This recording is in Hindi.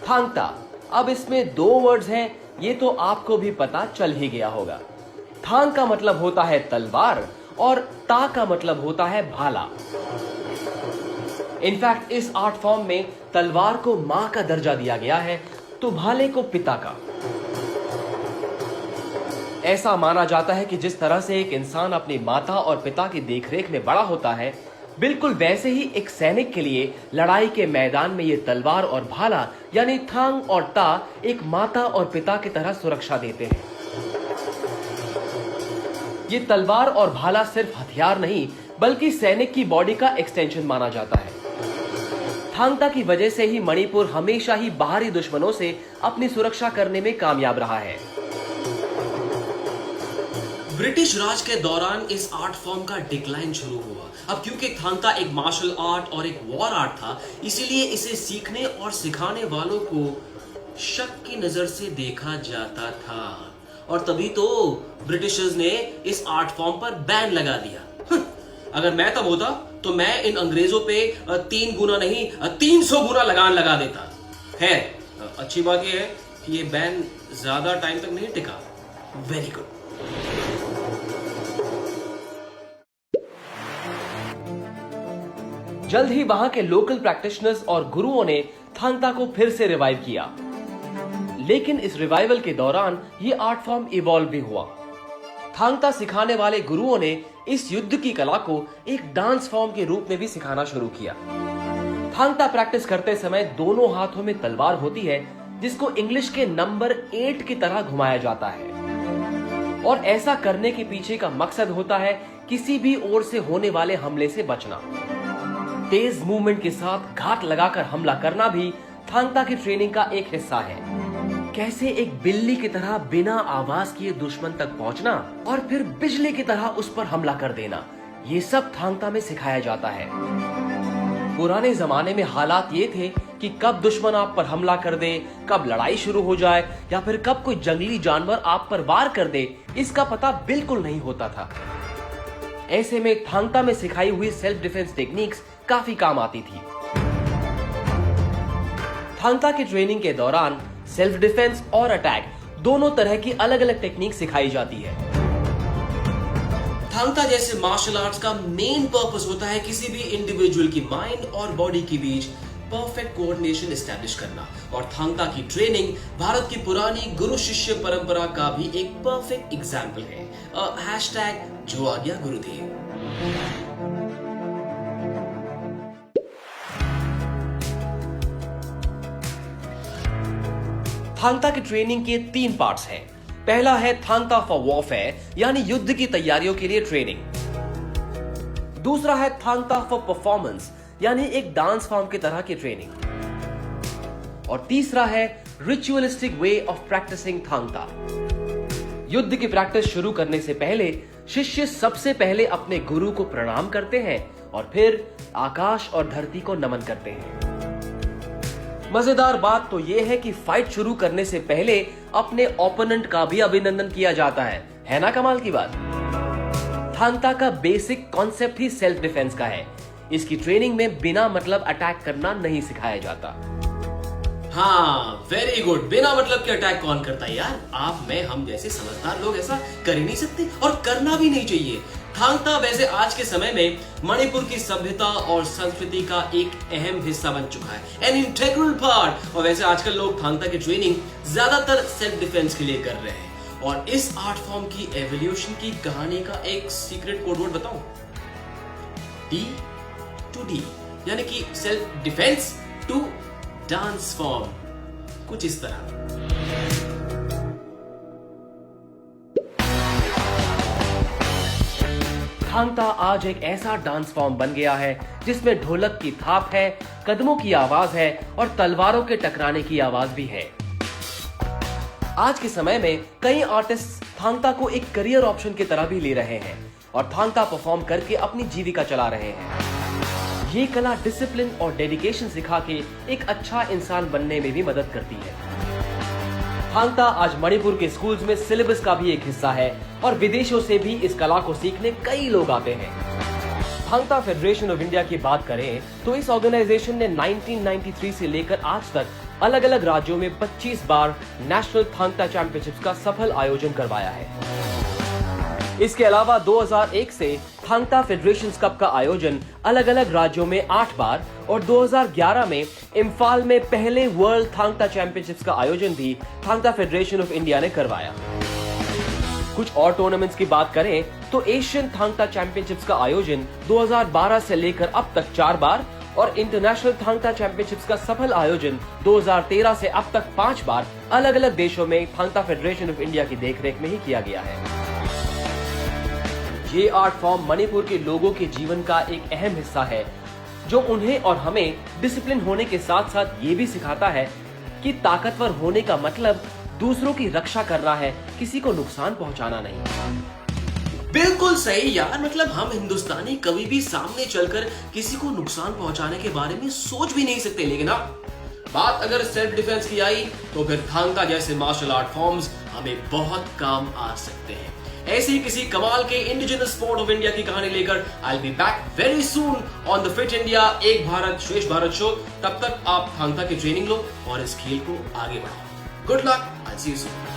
थांगता। अब इसमें दो वर्ड्स हैं, ये तो आपको भी पता चल ही गया होगा। थांग का मतलब होता है तलवार और ता का मतलब होता है भाला। इनफैक्ट इस आर्ट फॉर्म में तलवार को मां का दर्जा दिया गया है तो भाले को पिता का। ऐसा माना जाता है कि जिस तरह से एक इंसान अपनी माता और पिता की देखरेख में बड़ा होता है, बिल्कुल वैसे ही एक सैनिक के लिए लड़ाई के मैदान में ये तलवार और भाला यानी थांग और ता एक माता और पिता की तरह सुरक्षा देते हैं। ये तलवार और भाला सिर्फ हथियार नहीं बल्कि सैनिक की बॉडी का एक्सटेंशन माना जाता है। थांगता की वजह से ही मणिपुर हमेशा ही बाहरी दुश्मनों से अपनी सुरक्षा करने में कामयाब रहा है। ब्रिटिश राज के दौरान इस आर्ट फॉर्म का डिक्लाइन शुरू हुआ। अब क्योंकि थांगता एक मार्शल आर्ट और एक वॉर आर्ट था, इसीलिए इसे सीखने और सिखाने वालों को शक की नजर से देखा जाता था और तभी तो ब्रिटिशर्स ने इस आर्ट फॉर्म पर बैन लगा दिया। अगर मैं तब होता तो मैं इन अंग्रेजों पे 3 गुना नहीं 300 गुना लगान लगा देता। है अच्छी बात यह है कि ये बैन ज्यादा टाइम तक नहीं टिका। Very good. जल्द ही वहां के लोकल प्रैक्टिशनर्स और गुरुओं ने थांगता को फिर से रिवाइव किया, लेकिन इस रिवाइवल के दौरान ये आर्ट फॉर्म इवॉल्व भी हुआ। थांगता सिखाने वाले गुरुओं ने इस युद्ध की कला को एक डांस फॉर्म के रूप में भी सिखाना शुरू किया। थांगता प्रैक्टिस करते समय दोनों हाथों में तलवार होती है जिसको इंग्लिश के नंबर 8 की तरह घुमाया जाता है और ऐसा करने के पीछे का मकसद होता है किसी भी ओर से होने वाले हमले से बचना। तेज मूवमेंट के साथ घात लगाकर हमला करना भी थांगता की ट्रेनिंग का एक हिस्सा है। कैसे एक बिल्ली की तरह बिना आवाज किए दुश्मन तक पहुंचना और फिर बिजली की तरह उस पर हमला कर देना, ये सब थांगता में सिखाया जाता है। पुराने जमाने में हालात ये थे कि कब दुश्मन आप पर हमला कर दे, कब लड़ाई शुरू हो जाए या फिर कब कोई जंगली जानवर आप पर वार कर दे, इसका पता बिल्कुल नहीं होता था। ऐसे में थांगता में सिखाई हुई सेल्फ डिफेंस टेक्निक्स काफी काम आती थी। थांगता की ट्रेनिंग के दौरान सेल्फ डिफेंस और अटैक दोनों तरह की अलग अलग टेक्निक सिखाई जाती है। थांगता जैसे मार्शल आर्ट्स का मेन पर्पस होता है किसी भी इंडिविजुअल की माइंड और बॉडी के बीच परफेक्ट कोऑर्डिनेशन एस्टैब्लिश करना, और थांगता की ट्रेनिंग भारत की पुरानी गुरु शिष्य परंपरा का भी एक परफेक्ट एग्जाम्पल है। #जो आ गया गुरुदेव। थांगता की ट्रेनिंग के 3 पार्ट्स हैं। पहला है थांगता फॉर वॉरफेयर यानी युद्ध की तैयारियों के लिए ट्रेनिंग। दूसरा है थांगता फॉर परफॉर्मेंस यानी एक डांस फॉर्म की तरह की ट्रेनिंग। और तीसरा है ritualistic way of practising Thangta. युद्ध की प्रैक्टिस शुरू करने से पहले शिष्य सबसे पहले अपने गुरु को प्रणाम करते हैं और फिर आकाश और धरती को नमन करते हैं। मजेदार बात तो यह है कि फाइट शुरू करने से पहले अपने ओपोनेंट का भी अभिनंदन किया जाता है ना कमाल की बात। थांगता का बेसिक कॉन्सेप्ट ही सेल्फ डिफेंस का है। इसकी ट्रेनिंग में बिना मतलब अटैक करना नहीं सिखाया जाता। हाँ, वेरी गुड। बिना मतलब के अटैक कौन करता है यार? आप, मैं, हम जैसे समझदार लोग ऐसा कर ही नहीं सकते और करना भी नहीं चाहिए। थांगता वैसे आज के समय में मणिपुर की सभ्यता और संस्कृति का एक अहम हिस्सा बन चुका है, एन इंटीग्रल पार्ट। और वैसे आजकल लोग थांगता की ट्रेनिंग ज्यादातर सेल्फ डिफेंस के लिए कर रहे हैं। और इस आर्ट फॉर्म की एवोल्यूशन की कहानी का एक सीक्रेट कोड वर्ड बताऊं? D2D, यानी कि self defence to dance form, कुछ इस तरह। थांगता आज एक ऐसा डांस फॉर्म बन गया है जिसमें ढोलक की थाप है, कदमों की आवाज है और तलवारों के टकराने की आवाज भी है। आज के समय में कई आर्टिस्ट थांगता को एक करियर ऑप्शन की तरह भी ले रहे हैं और थांगता परफॉर्म करके अपनी जीविका चला रहे हैं। ये कला डिसिप्लिन और डेडिकेशन सिखा के एक अच्छा इंसान बनने में भी मदद करती है। थांगता आज मणिपुर के स्कूल्स में सिलेबस का भी एक हिस्सा है और विदेशों से भी इस कला को सीखने कई लोग आते हैं। थांगता फेडरेशन ऑफ इंडिया की बात करें तो इस ऑर्गेनाइजेशन ने 1993 से लेकर आज तक अलग अलग राज्यों में 25 बार नेशनल थांगता चैंपियनशिप्स का सफल आयोजन करवाया है। इसके अलावा 2001 से थांगता फेडरेशन कप का आयोजन अलग अलग राज्यों में 8 बार और 2011 में इम्फाल में पहले वर्ल्ड थांगता चैंपियनशिप्स का आयोजन भी थांगता फेडरेशन ऑफ इंडिया ने करवाया। कुछ और टूर्नामेंट्स की बात करें तो एशियन थांगता चैंपियनशिप्स का आयोजन 2012 से लेकर अब तक 4 बार और इंटरनेशनल थांगता चैंपियनशिप्स का सफल आयोजन 2013 से अब तक 5 बार अलग अलग देशों में थांगता फेडरेशन ऑफ इंडिया की देखरेख में ही किया गया है। ये आर्ट फॉर्म मणिपुर के लोगों के जीवन का एक अहम हिस्सा है, जो उन्हें और हमें डिसिप्लिन होने के साथ साथ ये भी सिखाता है कि ताकतवर होने का मतलब दूसरों की रक्षा करना है, किसी को नुकसान पहुंचाना नहीं। बिल्कुल सही यार, मतलब हम हिंदुस्तानी कभी भी सामने चलकर किसी को नुकसान पहुंचाने के बारे में सोच भी नहीं सकते, लेकिन अब बात अगर सेल्फ डिफेंस की आई तो फिर थांगता जैसे मार्शल आर्ट फॉर्म्स हमें बहुत काम आ सकते हैं। ऐसे ही किसी कमाल के इंडिजिनस स्पोर्ट ऑफ इंडिया की कहानी लेकर I will be back very soon on the fit India एक भारत श्रेष्ठ भारत शो। तब तक आप थांगता की ट्रेनिंग लो और इस खेल को आगे बढ़ाओ। Good luck, I see you soon.